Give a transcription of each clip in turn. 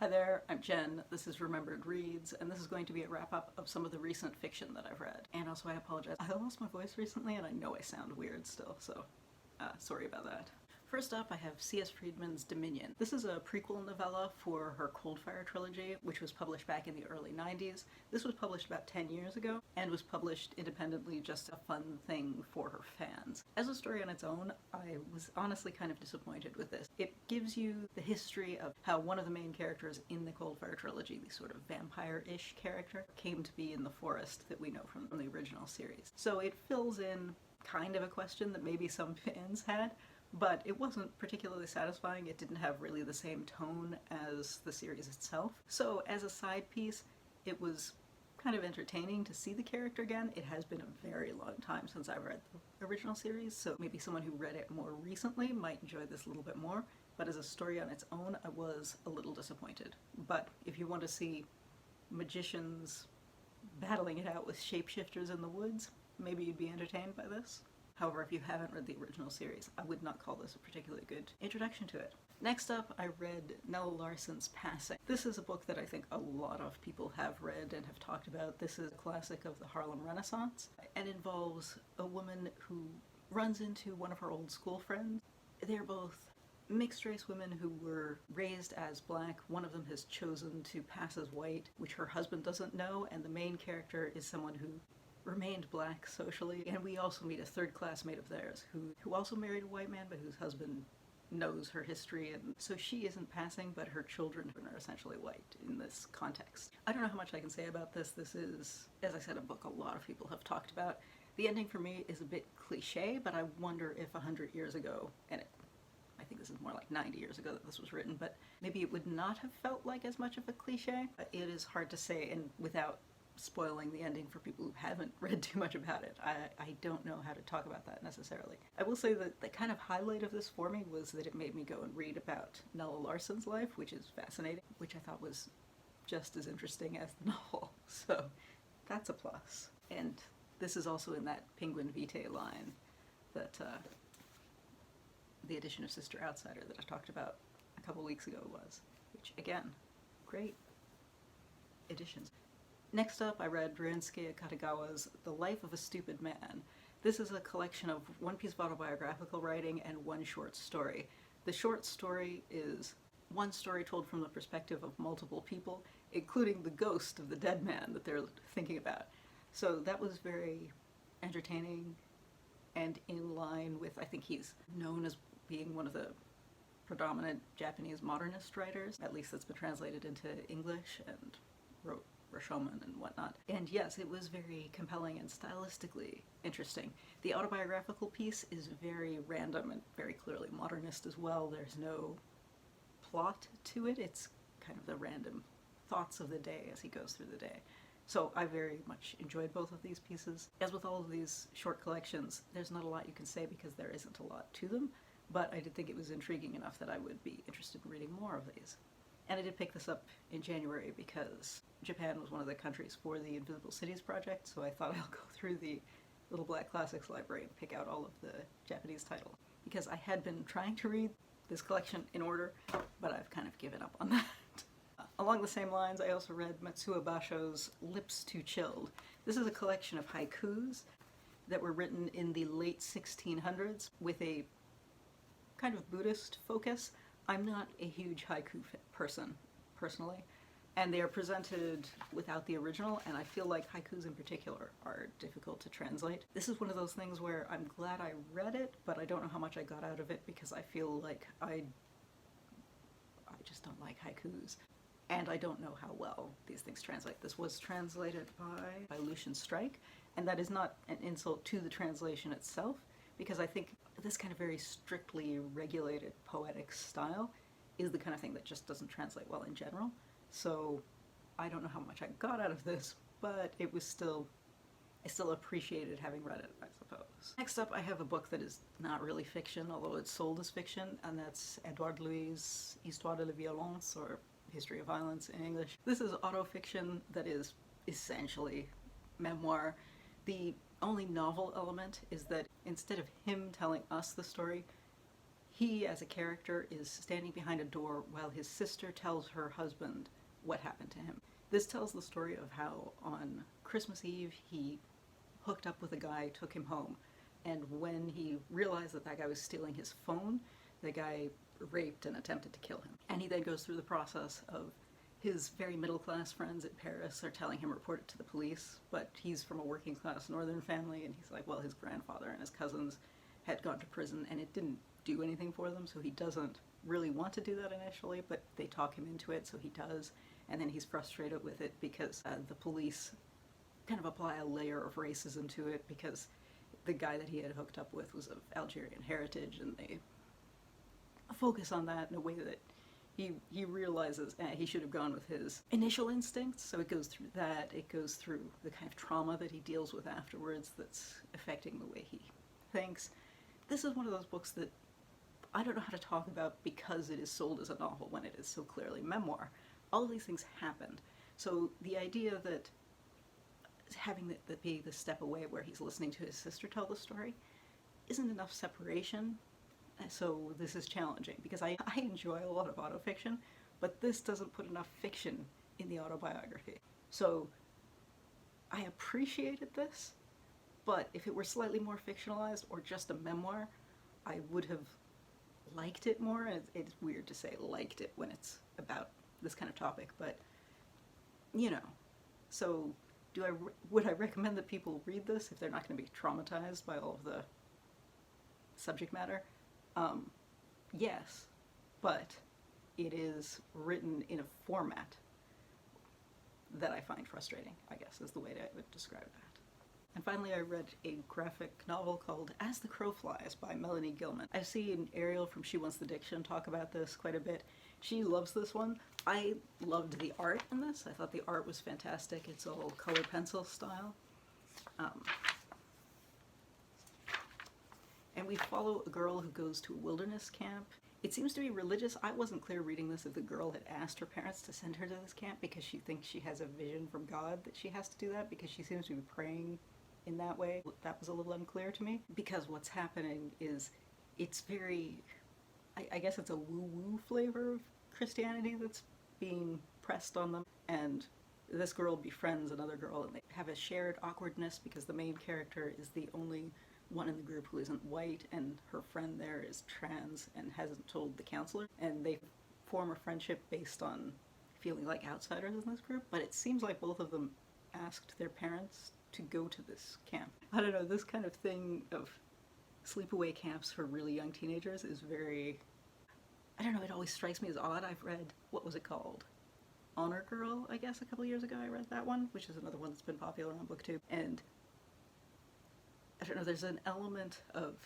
Hi there, I'm Jen, this is Remembered Reads, and this is going to be a wrap-up of some of the recent fiction that I've read. And also I apologize, I lost my voice recently and I know I sound weird still, so sorry about that. First up, I have C.S. Friedman's Dominion. This is a prequel novella for her Coldfire trilogy, which was published back in the early 90s. This was published about 10 years ago, and was published independently, just a fun thing for her fans. As a story on its own, I was honestly kind of disappointed with this. It gives you the history of how one of the main characters in the Coldfire trilogy, the sort of vampire-ish character, came to be in the forest that we know from the original series. So it fills in kind of a question that maybe some fans had, but it wasn't particularly satisfying. It didn't have really the same tone as the series itself. So as a side piece, it was kind of entertaining to see the character again. It has been a very long time since I've read the original series, so maybe someone who read it more recently might enjoy this a little bit more, but as a story on its own, I was a little disappointed. But if you want to see magicians battling it out with shapeshifters in the woods, maybe you'd be entertained by this. However, if you haven't read the original series, I would not call this a particularly good introduction to it. Next up, I read Nella Larsen's Passing. This is a book that I think a lot of people have read and have talked about. This is a classic of the Harlem Renaissance and involves a woman who runs into one of her old school friends. They're both mixed-race women who were raised as black. One of them has chosen to pass as white, which her husband doesn't know, and the main character is someone who remained black socially. And we also meet a third classmate of theirs who also married a white man, but whose husband knows her history, and so she isn't passing, but her children are essentially white in this context. I don't know how much I can say about this. This is, as I said, a book a lot of people have talked about. The ending for me is a bit cliche, but I wonder if 100 years ago, and I think this is more like 90 years ago that this was written, but maybe it would not have felt like as much of a cliche. It is hard to say, and without spoiling the ending for people who haven't read too much about it, I don't know how to talk about that necessarily. I will say that the kind of highlight of this for me was that it made me go and read about Nella Larsen's life, which is fascinating, which I thought was just as interesting as the novel, so that's a plus. And this is also in that Penguin Vitae line that the edition of Sister Outsider that I talked about a couple weeks ago was, which again, great editions. Next up, I read Ryūnosuke Akutagawa's The Life of a Stupid Man. This is a collection of one piece of autobiographical writing and one short story. The short story is one story told from the perspective of multiple people, including the ghost of the dead man that they're thinking about. So that was very entertaining and in line with, I think he's known as being one of the predominant Japanese modernist writers, at least that's been translated into English, and wrote Rashomon and whatnot. And yes, it was very compelling and stylistically interesting. The autobiographical piece is very random and very clearly modernist as well. There's no plot to it. It's kind of the random thoughts of the day as he goes through the day. So I very much enjoyed both of these pieces. As with all of these short collections, there's not a lot you can say because there isn't a lot to them, but I did think it was intriguing enough that I would be interested in reading more of these. And I did pick this up in January because Japan was one of the countries for the Invisible Cities project, so I thought I'll go through the Little Black Classics library and pick out all of the Japanese titles. Because I had been trying to read this collection in order, but I've kind of given up on that. Along the same lines, I also read Matsuo Bashō's Lips Too Chilled. This is a collection of haikus that were written in the late 1600s with a kind of Buddhist focus. I'm not a huge haiku person, personally, and they are presented without the original, and I feel like haikus in particular are difficult to translate. This is one of those things where I'm glad I read it, but I don't know how much I got out of it because I feel like I just don't like haikus. And I don't know how well these things translate. This was translated by Lucien Stryk, and that is not an insult to the translation itself, because I think this kind of very strictly regulated poetic style is the kind of thing that just doesn't translate well in general. So I don't know how much I got out of this, but it was I still appreciated having read it, I suppose. Next up, I have a book that is not really fiction, although it's sold as fiction, and that's Édouard Louis' Histoire de la violence, or History of Violence in English. This is autofiction that is essentially memoir. The only novel element is that instead of him telling us the story, He, as a character, is standing behind a door while his sister tells her husband what happened to him. This tells the story of how on Christmas Eve he hooked up with a guy, took him home, and when he realized that that guy was stealing his phone, the guy raped and attempted to kill him. And he then goes through the process of his very middle-class friends in Paris are telling him report it to the police, but he's from a working-class northern family, and he's like, well, his grandfather and his cousins had gone to prison, and it didn't do anything for them, so he doesn't really want to do that initially, but they talk him into it, so he does, and then he's frustrated with it because the police kind of apply a layer of racism to it because the guy that he had hooked up with was of Algerian heritage, and they focus on that in a way that he realizes he should have gone with his initial instincts, so it goes through that, it goes through the kind of trauma that he deals with afterwards that's affecting the way he thinks. This is one of those books that I don't know how to talk about because it is sold as a novel when it is so clearly memoir. All of these things happened. So the idea that having that be the step away where he's listening to his sister tell the story isn't enough separation. So this is challenging because I enjoy a lot of autofiction, but this doesn't put enough fiction in the autobiography. So I appreciated this, but if it were slightly more fictionalized or just a memoir, I would have liked it more. It's weird to say liked it when it's about this kind of topic, but you know. So would I recommend that people read this if they're not going to be traumatized by all of the subject matter? Yes, but it is written in a format that I find frustrating, I guess is the way I would describe that. And finally I read a graphic novel called As the Crow Flies by Melanie Gillman. I've seen Ariel from She Wants the Diction talk about this quite a bit. She loves this one. I loved the art in this. I thought the art was fantastic. It's all color pencil style. And we follow a girl who goes to a wilderness camp. It seems to be religious. I wasn't clear reading this if the girl had asked her parents to send her to this camp because she thinks she has a vision from God that she has to do that because she seems to be praying in that way. That was a little unclear to me because what's happening is it's very, I guess it's a woo-woo flavor of Christianity that's being pressed on them, and this girl befriends another girl and they have a shared awkwardness because the main character is the only one in the group who isn't white, and her friend there is trans and hasn't told the counselor, and they form a friendship based on feeling like outsiders in this group, but it seems like both of them asked their parents to go to this camp. I don't know, this kind of thing of sleepaway camps for really young teenagers is very, I don't know, it always strikes me as odd. I've read, what was it called? Honor Girl, I guess, a couple years ago I read that one, which is another one that's been popular on BookTube, and I don't know, there's an element of,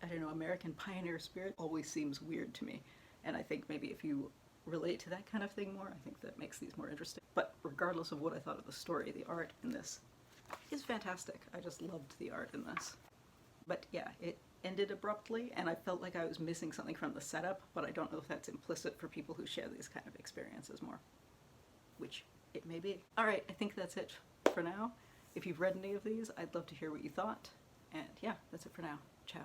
I don't know, American pioneer spirit always seems weird to me. And I think maybe if you relate to that kind of thing more, I think that makes these more interesting. But regardless of what I thought of the story, the art in this is fantastic. I just loved the art in this. But yeah, it ended abruptly, and I felt like I was missing something from the setup, but I don't know if that's implicit for people who share these kind of experiences more, which it may be. Alright, I think that's it for now. If you've read any of these, I'd love to hear what you thought. And yeah, that's it for now. Ciao.